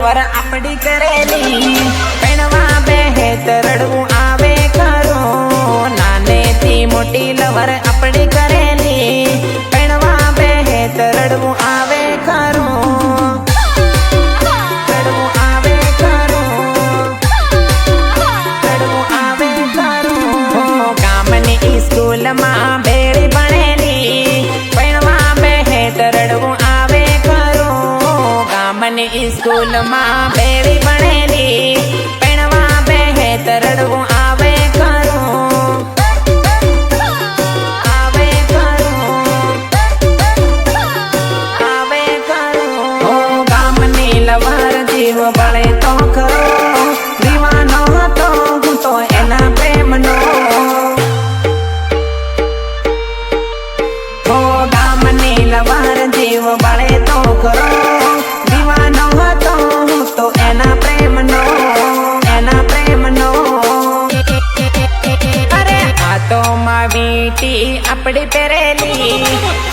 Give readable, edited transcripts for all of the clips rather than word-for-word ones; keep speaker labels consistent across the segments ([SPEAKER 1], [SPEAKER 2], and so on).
[SPEAKER 1] वर आपड़ी करेली पेणवा बेहे तरड़ू आवे करो नाने थी मोटी लवर आपड़ी करेली पेणवा बेहे तरड़ू आवे करो तरड़ू आवे करो तरड़ू आवे करो गामनी स्कूल में बेड़ी बनेली पेणवा बेहे तरड़ू आवे करो गामनी स्कूल में बेड़ी बनेली पेणवा बेहे तरड़ू आवे करो आवे करो आवे करो ओ गामनी लवर जीव बळे तो करो दीवानो तो हूँ तो एना प्रेमनो ओ गामनी लवर जीव बळे तो करो दीवानो तो हूँ तो एना प्रेमनो अरे हाथों में वीटी अपड़ी पेरेली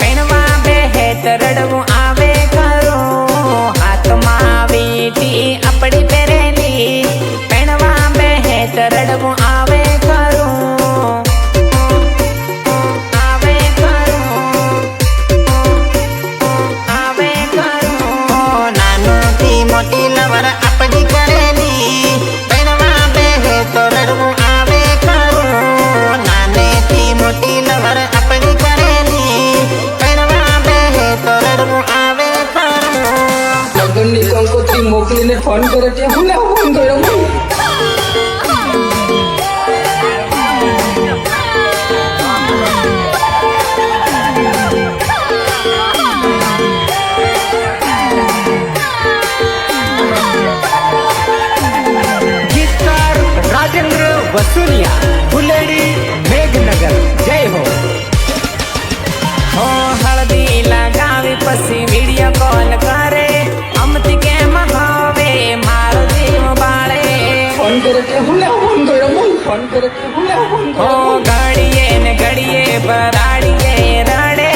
[SPEAKER 1] पेणवा बेहे तरड़ू आवे करो हाथ में वीटी अपड़ी पेरेली पेणवा बेहे तरड़ू आवे करो आवे करो आवे करो नानो थी मोटी लवर अपनी करेली पेणवा बेहे तरड़ू आवे करो नाने थी मोटी लवर अपनी करेली पेणवा बेहे तरड़ू आवे करो
[SPEAKER 2] લગ્નની કંકોત્રી મોકલીને ફોન કરે ત્યાં હું ના ફોન કર્યો
[SPEAKER 3] गीतकार राजेंद्र वसुनिया फुलेड़ी मेघनगर जय हो
[SPEAKER 1] हल्दी लगावी पसी वीडियो कॉल करे अमती के महावे मारो जीव बाळे
[SPEAKER 2] ફોન કરે ત્યાં હું ના ફોન કર્યો ફોન કરે ત્યાં હું ના ફોન
[SPEAKER 1] ओ
[SPEAKER 2] કર્યો
[SPEAKER 1] घड़िए ने घड़िए बराड़िए रड़े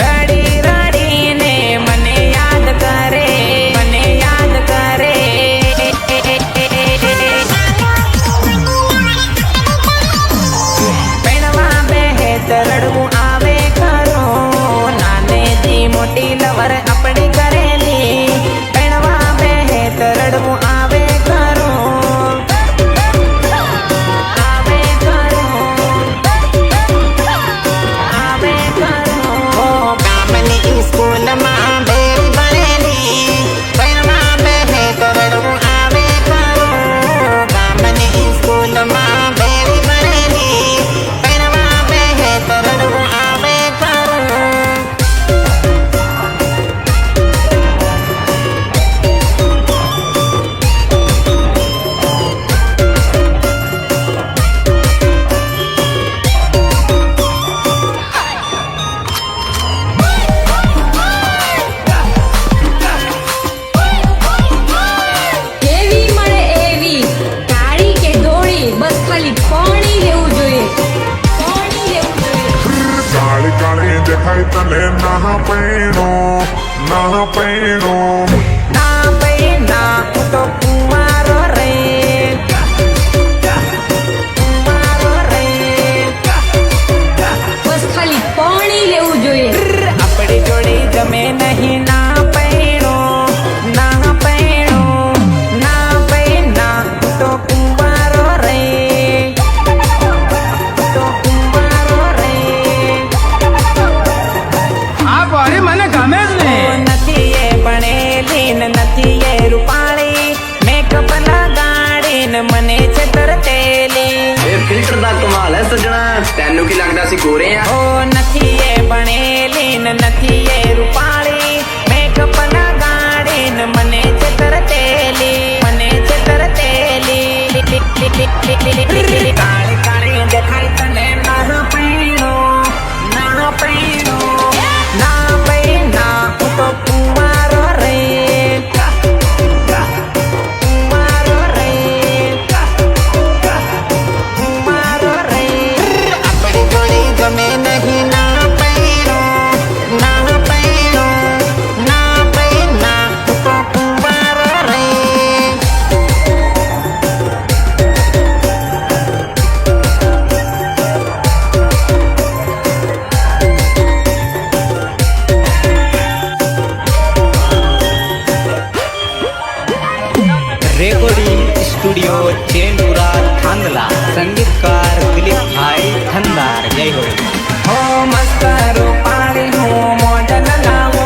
[SPEAKER 1] रड़ी रड़ी ने मने याद करे मने याद करे पेणवा बेहे तरड़ू आवे करो नाने दी मोटी लवर अपनी करेली पेणवा बेहे तरड़ू आवे करो आवे करो आवे करो गामनी स्कूल में बेड़ी बनेली पेणवा बेहे तरड़ू आवे करो गामनी स्कूल में बेड़ी बनेली पेणवा बेहे तरड़ू आवे करो
[SPEAKER 4] કેવી મળે એવી કાળી કે ધોળી બસ ખાલી પાણી લેવું જોઈએ પાણી લેવું જોઈએ
[SPEAKER 5] કાળી કાળી દેખાય તને ના પૈણો
[SPEAKER 1] ना पैना तो कुमारो रे कुमारो रे
[SPEAKER 4] બસ ખાલી પાણી લેવું જોઈએ
[SPEAKER 1] अपनी जोड़ी जमे नहीं ना पैणो ना पैणो ना पैना तो कुमारो रे तो कुमारो रे
[SPEAKER 3] આ પાણી મને ગમે જ નહીં
[SPEAKER 1] નથી એ ભણેલી
[SPEAKER 3] रेकॉर्डिंग स्टूडियो चेनपुरा थांदला संगीतकार दिलीप भाई थंदार जय हो
[SPEAKER 1] हो मस्त रूपाળી હું મોડલ લાવો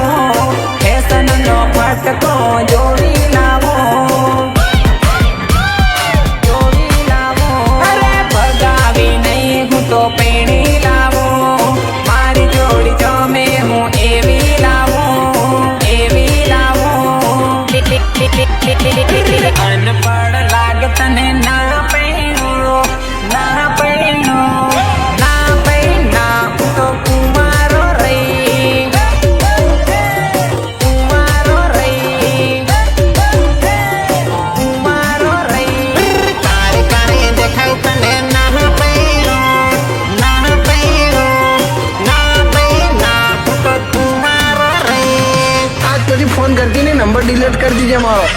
[SPEAKER 1] ફેશનનો ફટકો જોડી લાવો અરે ભગાવી નહીં હું તો પેણી લાવો મારી જોડી જમે હું એવી લાવો અનપડ લાગ તને ના પહેરો ના પહેરો ના પહેના હું તો કુંવારો રહી તારે કારે દેખાય તને ના પહેરો ના પહેરો ના પહેના હું તો કુંવારો રહી
[SPEAKER 2] आज कभी फोन करती नहीं, नंबर डिलीट कर दीजिए मारो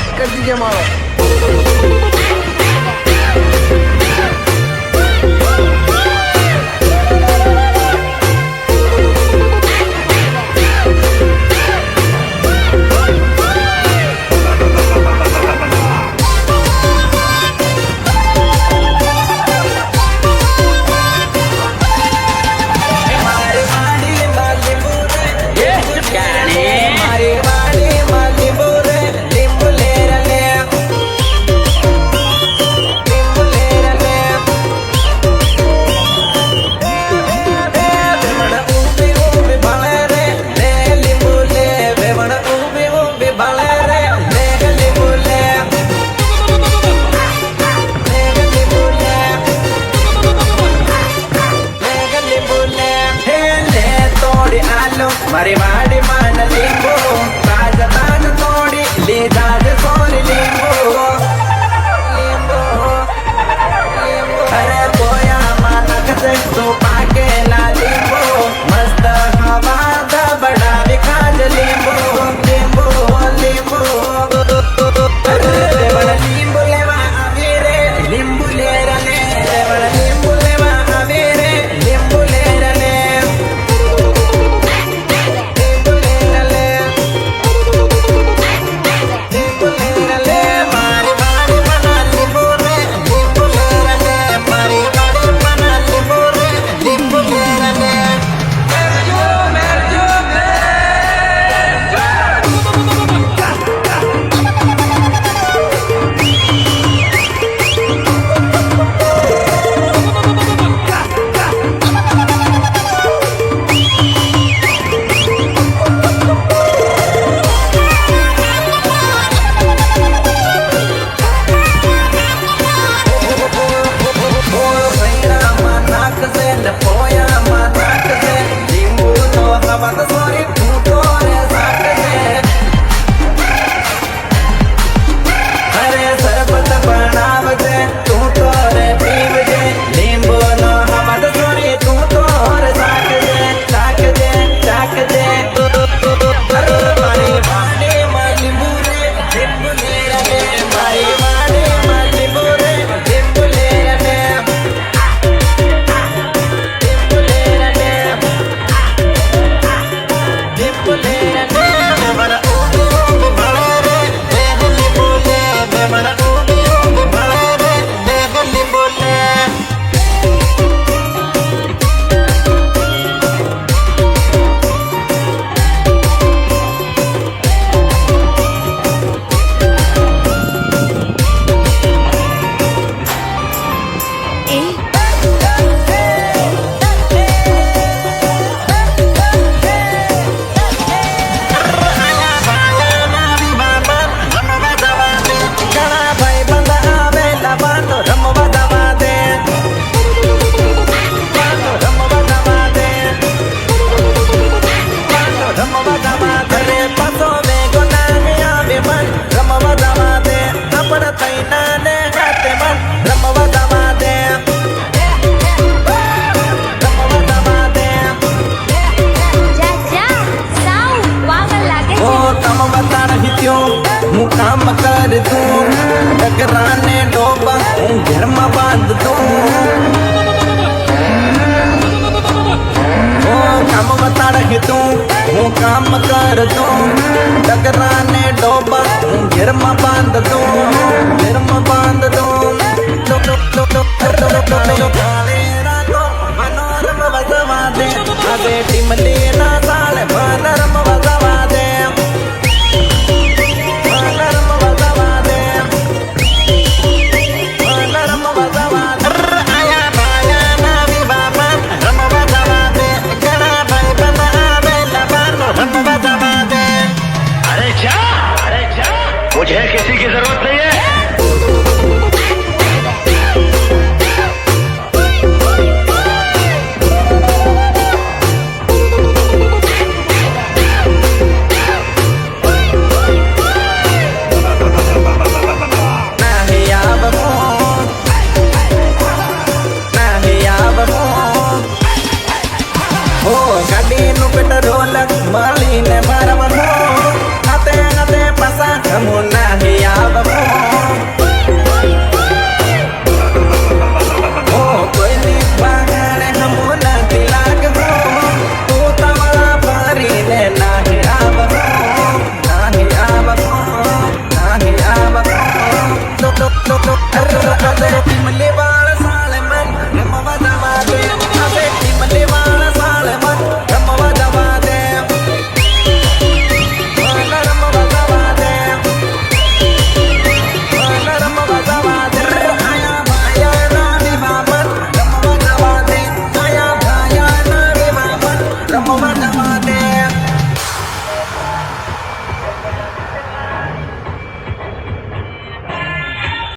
[SPEAKER 2] મારી વાડી માન લીંબુ રાજધાન તોડી લીધા જ સોરી લીંબુ અરે બોયામાં નખશે તો પાકેલા લીંબુ મસ્ત હવા ધબડાવી ખાજ લીંબુ લીંબુ લીંબુ લીંબુ લેવા આવી રે લીંબુ લેરા લે લીંબુ લેવા આવી રે લીંબુ લેરા લે હું કામ કર દઉં ડગરાને ડોબા હું ઘરમાં બાંધ દઉં કામ બતાડ તું હું કામ કર દઉં ડગરાને ડોબા હું ઘરમાં બાંધ દઉં કાલે રાતો મનોરમ વસવા દે હવે ટીમલી ના